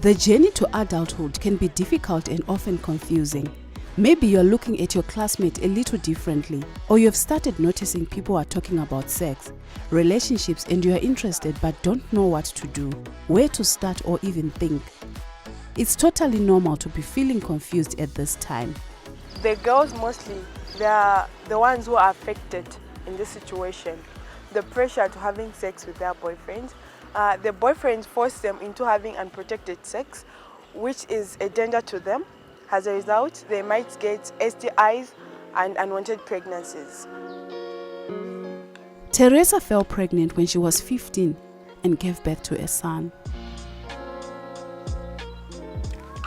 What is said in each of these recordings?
The journey to adulthood can be difficult and often confusing. Maybe you're looking at your classmate a little differently, or you've started noticing people are talking about sex, relationships, and you're interested but don't know what to do, where to start, or even think. It's totally normal to be feeling confused at this time. The girls mostly, they are the ones who are affected in this situation. The pressure to having sex with their boyfriends. The boyfriends force them into having unprotected sex, which is a danger to them. As a result, they might get STIs and unwanted pregnancies. Teresa fell pregnant when she was 15 and gave birth to a son.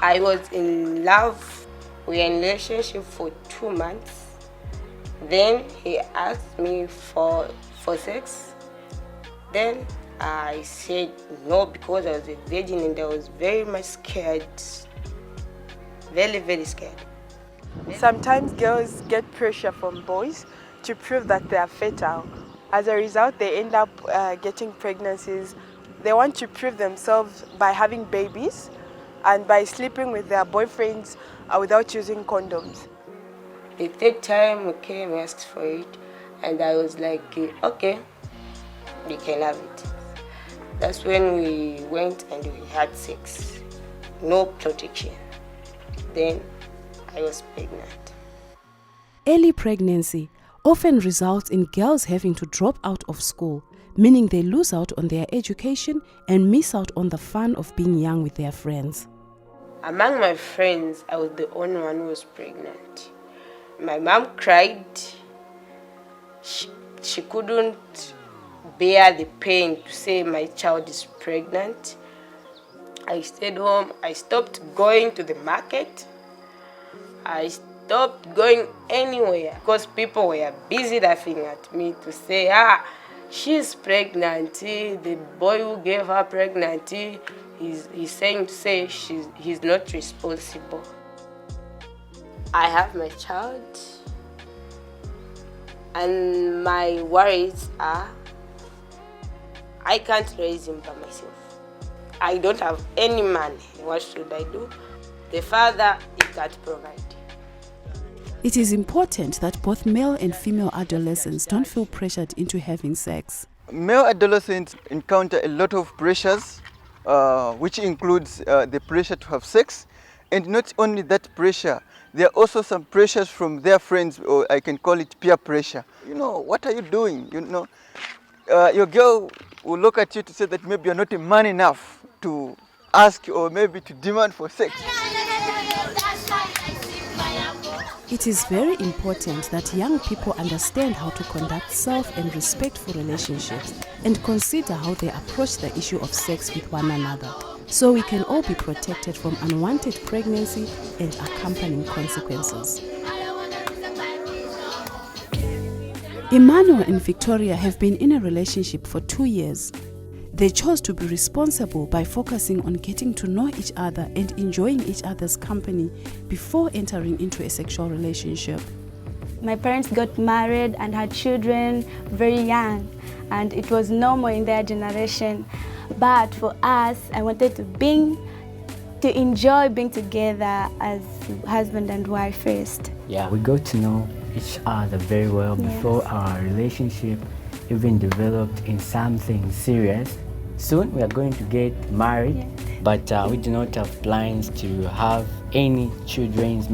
I was in love. We were in a relationship for 2 months. Then he asked me for sex. Then I said no because I was a virgin and I was very much scared. Very, very scared. Sometimes girls get pressure from boys to prove that they are fertile. As a result, they end up getting pregnancies. They want to prove themselves by having babies and by sleeping with their boyfriends without using condoms. The third time we came, we asked for it, and I was like, okay, we can have it. That's when we went and we had sex. No protection. Then I was pregnant. Early pregnancy often results in girls having to drop out of school, meaning they lose out on their education and miss out on the fun of being young with their friends. Among my friends, I was the only one who was pregnant. My mom cried. She couldn't bear the pain to say my child is pregnant. I stayed home. I stopped going to the market. I stopped going anywhere because people were busy laughing at me to say, she's pregnant. The boy who gave her pregnancy, he's saying to say he's not responsible. I have my child, and my worries are I can't raise him by myself. I don't have any money. What should I do? The father, he can't provide. It is important that both male and female adolescents don't feel pressured into having sex. Male adolescents encounter a lot of pressures, which includes the pressure to have sex. And not only that pressure, there are also some pressures from their friends, or I can call it peer pressure. What are you doing? Your girl will look at you to say that maybe you're not a man enough to ask or maybe to demand for sex. It is very important that young people understand how to conduct safe and respectful relationships and consider how they approach the issue of sex with one another, so we can all be protected from unwanted pregnancy and accompanying consequences. Emmanuel and Victoria have been in a relationship for 2 years. They chose to be responsible by focusing on getting to know each other and enjoying each other's company before entering into a sexual relationship. My parents got married and had children very young, and it was normal in their generation. But for us, I wanted to enjoy being together as husband and wife first. Yeah, we got to know each other very well before our relationship even developed in something serious. Soon we are going to get married, but we do not have plans to have any children.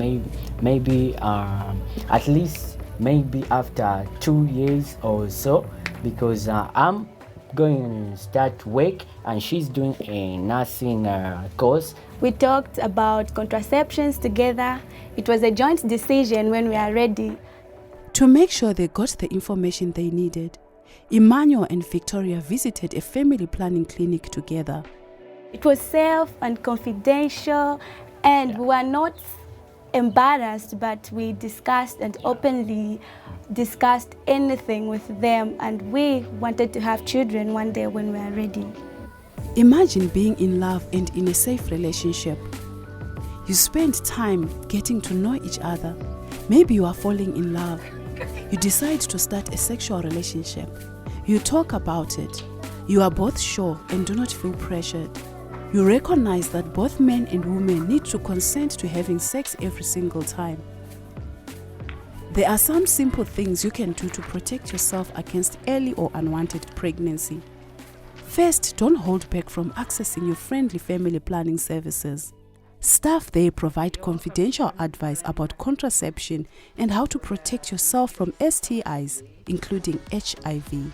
Maybe at least maybe after 2 years or so, because I'm going to start work and she's doing a nursing course. We talked about contraceptions together. It was a joint decision when we are ready. To make sure they got the information they needed, Emmanuel and Victoria visited a family planning clinic together. It was safe and confidential, and we were not embarrassed, but we discussed and openly discussed anything with them, and we wanted to have children one day when we are ready. Imagine being in love and in a safe relationship. You spend time getting to know each other. Maybe you are falling in love. You decide to start a sexual relationship. You talk about it. You are both sure and do not feel pressured. You recognize that both men and women need to consent to having sex every single time. There are some simple things you can do to protect yourself against early or unwanted pregnancy. First, don't hold back from accessing your friendly family planning services. Staff there provide confidential advice about contraception and how to protect yourself from STIs, including HIV.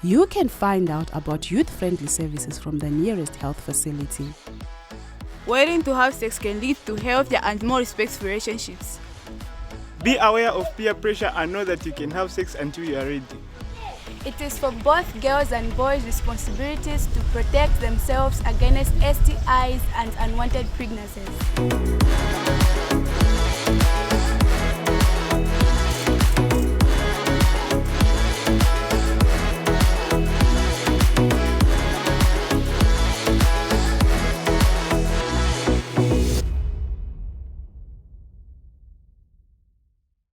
You can find out about youth-friendly services from the nearest health facility. Waiting to have sex can lead to healthier and more respectful relationships. Be aware of peer pressure and know that you can have sex until you are ready. It is for both girls and boys' responsibilities to protect themselves against STIs and unwanted pregnancies.